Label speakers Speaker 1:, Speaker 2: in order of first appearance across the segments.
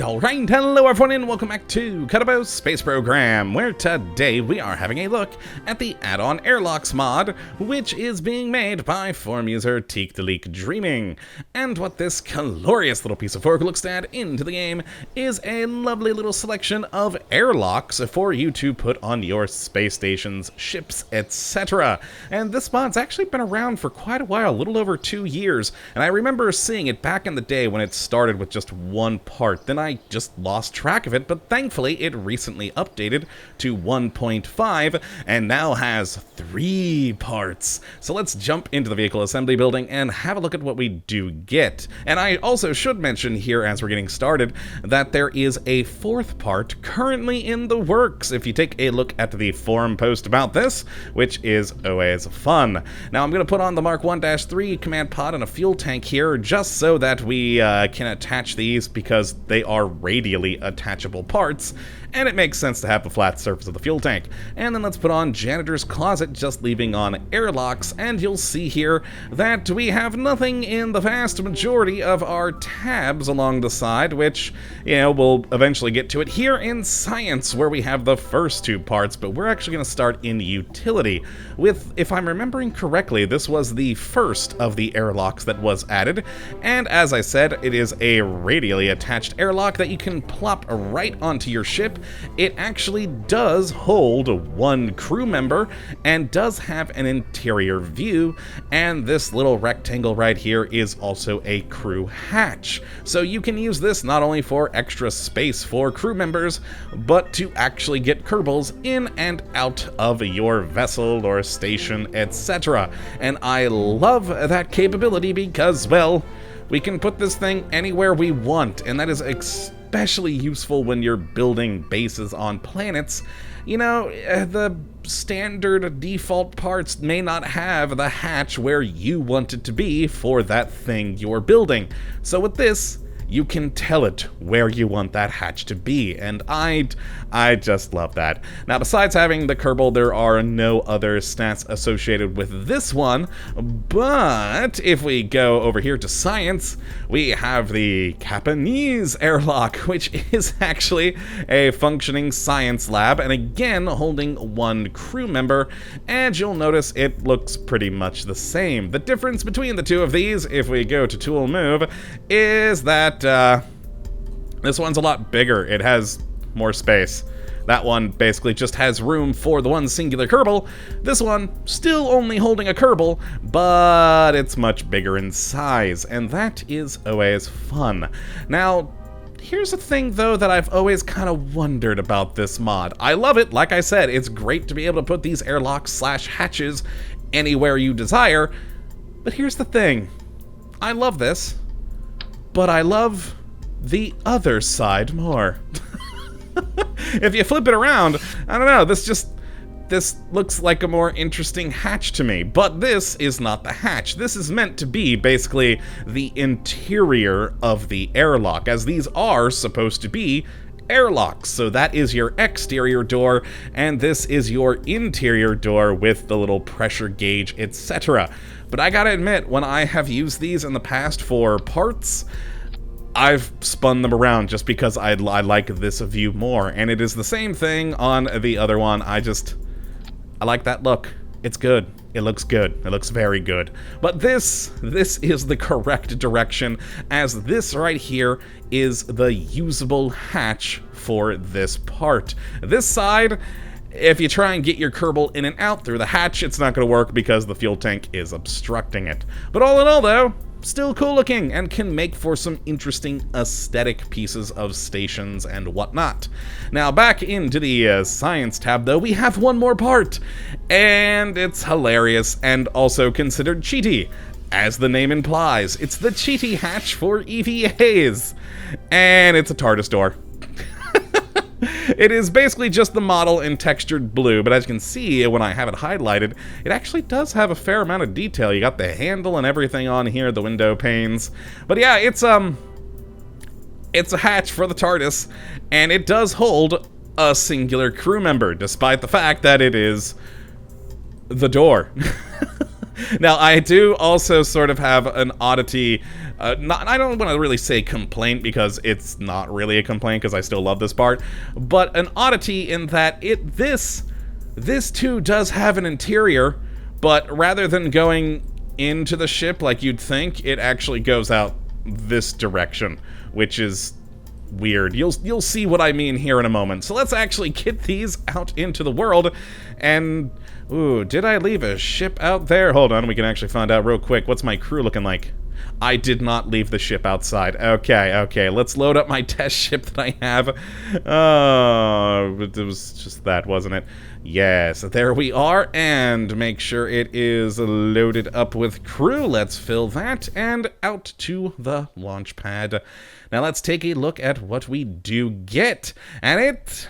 Speaker 1: Alright, hello everyone and welcome back to Kottabos Space Program, where today we are having a look at the add-on Airlocks mod, which is being made by forum user Teak the Leak Dreaming. And what this glorious little piece of work looks to add into the game is a lovely little selection of airlocks for you to put on your space stations, ships, etc. And this mod's actually been around for quite a while, a little over 2 years, and I remember seeing it back in the day when it started with just one part. Then I just lost track of it, but thankfully it recently updated to 1.5 and now has 3 parts. So let's jump into the vehicle assembly building and have a look at what we do get. And I also should mention here as we're getting started that there is a 4th part currently in the works if you take a look at the forum post about this, which is always fun. Now I'm going to put on the Mark 1-3 command pod and a fuel tank here just so that we can attach these because they are radially attachable parts, and it makes sense to have the flat surface of the fuel tank. And then let's put on janitor's closet, just leaving on airlocks, and you'll see here that we have nothing in the vast majority of our tabs along the side, which, you know, we'll eventually get to it here in science where we have the first 2 parts, but we're actually going to start in utility with, if I'm remembering correctly, this was the first of the airlocks that was added, and as I said, it is a radially attached airlock that you can plop right onto your ship. It actually does hold 1 crew member and does have an interior view, and this little rectangle right here is also a crew hatch. So you can use this not only for extra space for crew members, but to actually get Kerbals in and out of your vessel or station, etc. And I love that capability because, well, we can put this thing anywhere we want, and that is especially useful when you're building bases on planets. You know, the standard default parts may not have the hatch where you want it to be for that thing you're building. So with this, you can tell it where you want that hatch to be, and I just love that. Now, besides having the Kerbal, there are no other stats associated with this one, but if we go over here to science, we have the Japanese airlock, which is actually a functioning science lab, and again, holding 1 crew member, and you'll notice it looks pretty much the same. The difference between the 2 of these, if we go to tool move, is that this one's a lot bigger. It has more space. That one basically just has room for the 1 singular Kerbal. This one, still only holding a Kerbal, but it's much bigger in size, and that is always fun. Now, here's a thing, though, that I've always kind of wondered about this mod. I love it. Like I said, it's great to be able to put these airlocks / hatches anywhere you desire, but here's the thing. I love this, but I love the other side more. If you flip it around, I don't know, this looks like a more interesting hatch to me, but this is not the hatch. This is meant to be basically the interior of the airlock, as these are supposed to be airlocks. So that is your exterior door, and this is your interior door with the little pressure gauge, etc. But I gotta admit, when I have used these in the past for parts, I've spun them around just because I like this view more, and it is the same thing on the other one. I like that look. It's good. It looks good. It looks very good. But this is the correct direction, as this right here is the usable hatch for this part. This side, if you try and get your Kerbal in and out through the hatch, it's not going to work because the fuel tank is obstructing it. But all in all, though, still cool looking and can make for some interesting aesthetic pieces of stations and whatnot. Now, back into the science tab, though, we have 1 more part, and it's hilarious and also considered cheaty. As the name implies, it's the cheaty hatch for EVAs, and it's a TARDIS door. It is basically just the model in textured blue, but as you can see when I have it highlighted, it actually does have a fair amount of detail. You got the handle and everything on here, the window panes. But yeah, it's a hatch for the TARDIS, and it does hold a singular crew member, despite the fact that it is the door. Now, I do also sort of have an oddity I don't want to really say complaint, because it's not really a complaint, because I still love this part, but an oddity in that this too does have an interior, but rather than going into the ship like you'd think, it actually goes out this direction, which is weird. You'll see what I mean here in a moment. So let's actually get these out into the world. And ooh, did I leave a ship out there? Hold on, we can actually find out real quick. What's my crew looking like? I did not leave the ship outside. Okay, let's load up my test ship that I have. It was just that, wasn't it? Yes, there we are, and make sure it is loaded up with crew. Let's fill that, and out to the launch pad. Now let's take a look at what we do get, and it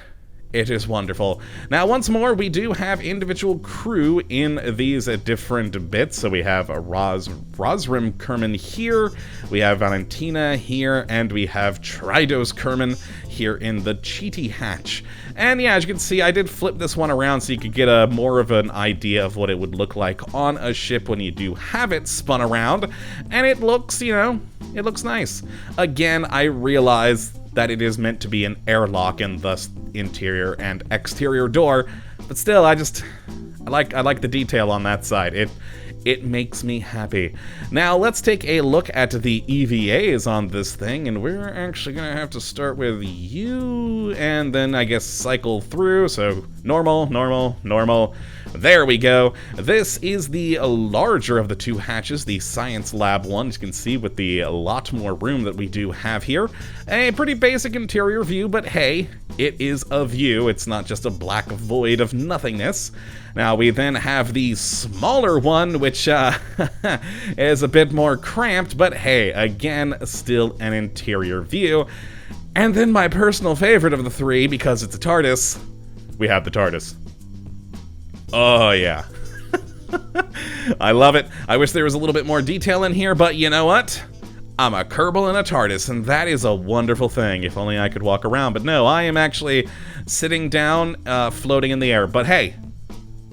Speaker 1: is wonderful. Now, once more, we do have individual crew in these different bits. So we have Rosrim Kerbin here, we have Valentina here, and we have Tridos Kerbin here in the Cheaty hatch. And yeah, as you can see, I did flip this one around so you could get a more of an idea of what it would look like on a ship when you do have it spun around. And it looks, you know, it looks nice. Again, I realize that it is meant to be an airlock and thus interior and exterior door, but still, I like the detail on that side. It makes me happy. Now let's take a look at the EVAs on this thing, and we're actually gonna have to start with you, and then I guess cycle through. So normal, normal, normal. There we go. This is the larger of the two hatches, the science lab one, as you can see, with the lot more room that we do have here. A pretty basic interior view, but hey, it is a view. It's not just a black void of nothingness. Now we then have the smaller one, which is a bit more cramped, but hey, again, still an interior view. And then my personal favorite of the three, because it's a TARDIS, we have the TARDIS. Oh, yeah. I love it. I wish there was a little bit more detail in here, but you know what? I'm a Kerbal and a TARDIS, and that is a wonderful thing. If only I could walk around. But no, I am actually sitting down, floating in the air. But hey,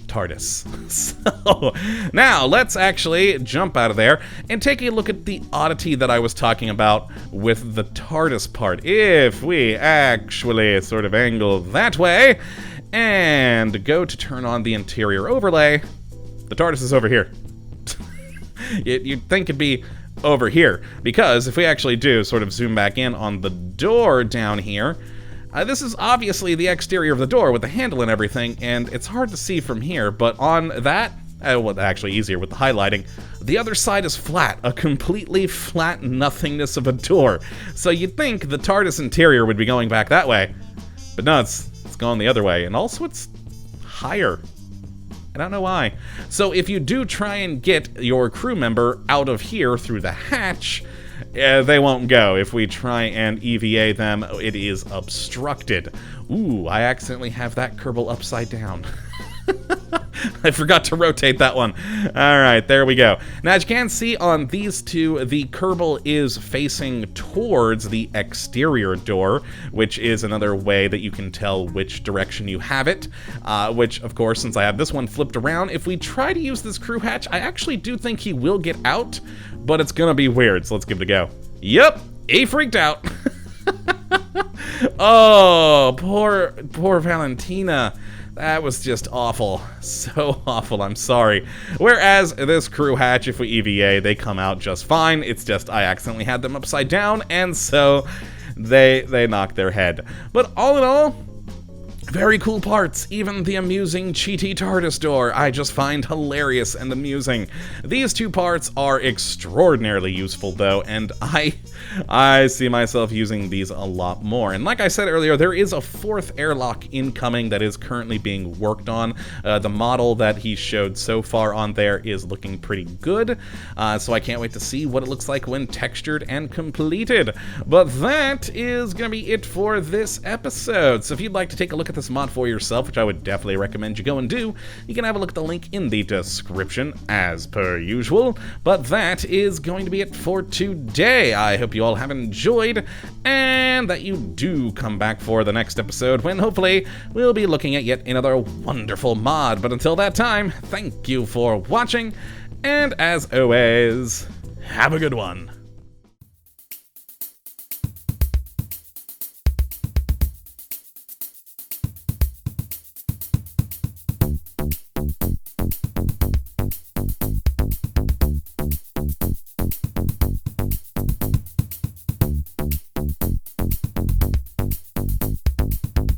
Speaker 1: TARDIS. So, now let's actually jump out of there and take a look at the oddity that I was talking about with the TARDIS part. If we actually sort of angle that way and go to turn on the interior overlay, the TARDIS is over here. You'd think it'd be over here, because if we actually do sort of zoom back in on the door down here, this is obviously the exterior of the door with the handle and everything, and it's hard to see from here, but on that, well, actually easier with the highlighting, the other side is flat, a completely flat nothingness of a door. So you'd think the TARDIS interior would be going back that way, but no, it's going the other way, and also it's higher. I don't know why. So if you do try and get your crew member out of here through the hatch, they won't go. If we try and EVA them, it is obstructed. Ooh, I accidentally have that Kerbal upside down. I forgot to rotate that one. Alright, there we go. Now, as you can see on these two, the Kerbal is facing towards the exterior door, which is another way that you can tell which direction you have it. Which, of course, since I have this one flipped around, if we try to use this crew hatch, I actually do think he will get out, but it's gonna be weird, so let's give it a go. Yep, he freaked out. Oh, poor Valentina. That was just awful. So awful, I'm sorry. Whereas this crew hatch, if we EVA, they come out just fine. It's just I accidentally had them upside down, and so they knocked their head. But all in all, very cool parts. Even the amusing cheaty TARDIS door I just find hilarious and amusing. These two parts are extraordinarily useful though, and I see myself using these a lot more. And like I said earlier, there is a fourth airlock incoming that is currently being worked on. The model that he showed so far on there is looking pretty good, so I can't wait to see what it looks like when textured and completed. But that is gonna be it for this episode. So if you'd like to take a look at this mod for yourself, which I would definitely recommend you go and do, you can have a look at the link in the description as per usual. But that is going to be it for today. I hope you all have enjoyed, and that you do come back for the next episode, when hopefully we'll be looking at yet another wonderful mod. But until that time, thank you for watching, and as always, have a good one.